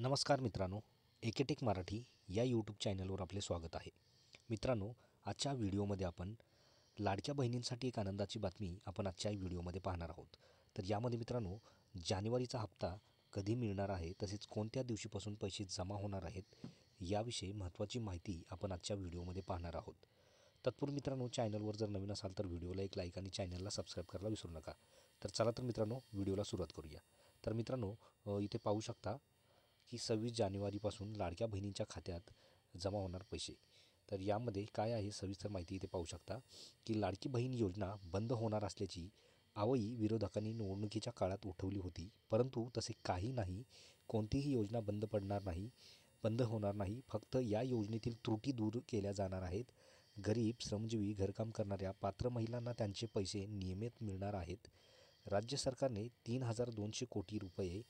नमस्कार मित्रांनो, एकेटेक मराठी या यूट्यूब चॅनलवर आपले स्वागत आहे. मित्रांनो, आजच्या व्हिडिओमध्ये आपण लाडक्या बहिणींसाठी एक आनंदाची बातमी आपण आजच्या व्हिडिओमध्ये पाहणार आहोत. तर यामध्ये मित्रांनो, जानेवारीचा हप्ता कधी मिळणार आहे, तसेच कोणत्या दिवशीपासून पैसे जमा होणार आहेत, याविषयी महत्त्वाची माहिती आपण आजच्या व्हिडिओमध्ये पाहणार आहोत. तत्पूर्वी मित्रांनो, चॅनलवर जर नवीन असाल तर व्हिडिओला एक लाईक आणि चॅनलला सबस्क्राईब करायला विसरू नका. तर चला तर मित्रांनो, व्हिडिओला सुरुवात करूया. तर मित्रांनो, इथे पाहू शकता की 26 जानेवारीपासून लाडक्या बहिणींच्या खात्यात जमा होणार पैसे. तर यामध्ये काय आहे सविस्तर माहिती इथे पाहू शकता की लाडकी बहीण योजना बंद होणार असल्याची आवई विरोधकांनी निवडणुकीच्या काळात उठवली होती, परंतु तसे काही नाही. कोणतीही योजना बंद होणार नाही. फक्त या योजनेतील त्रुटी दूर केल्या जाणार आहेत. गरीब, श्रमजीवी, घरकाम करणाऱ्या पात्र महिलांना त्यांचे पैसे नियमित मिळणार आहेत. राज्य सरकारने 3,200 कोटी रुपये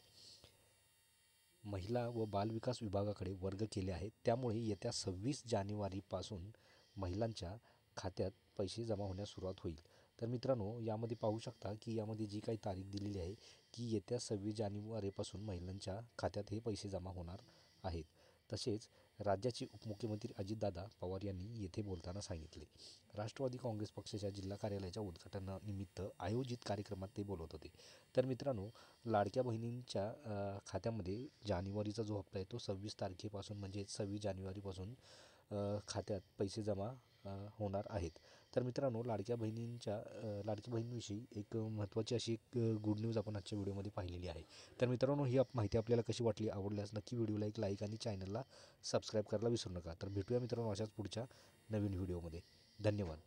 महिला व बालविकास विभागाकडे वर्ग केले आहेत. त्यामुळे येत्या 26 जानेवारीपासून महिलांच्या खात्यात पैसे जमा होण्यास सुरुवात होईल. तर मित्रांनो, यामध्ये पाहू शकता की यामध्ये जी काही तारीख दिलेली आहे की येत्या 26 जानेवारीपासून महिलांच्या खात्यात हे पैसे जमा होणार आहेत. तसेच राज्याचे उपमुख्यमंत्री अजितदादा पवार यांनी येथे बोलताना सांगितले. राष्ट्रवादी काँग्रेस पक्षाच्या जिल्हा कार्यालयाच्या उद्घाटनानिमित्त आयोजित कार्यक्रमात ते बोलत होते. तर मित्रांनो, लाडक्या बहिणींच्या खात्यामध्ये जानेवारीचा जो हप्ता आहे तो 26 तारखेपासून म्हणजे 26 जानेवारीपासून खात्यात पैसे जमा होणार आहेत. तर मित्रांनो, लाडक्या बहिणींविषयी एक महत्त्वाची अशी एक गुड न्यूज आपण आजच्या व्हिडिओमध्ये पाहिलेली आहे. तर मित्रांनो, ही माहिती आपल्याला कशी वाटली, आवडल्यास नक्की व्हिडिओला एक लाईक आणि चॅनलला सबस्क्राईब करायला विसरू नका. तर भेटूया मित्रांनो अशाच पुढच्या नवीन व्हिडिओमध्ये. धन्यवाद.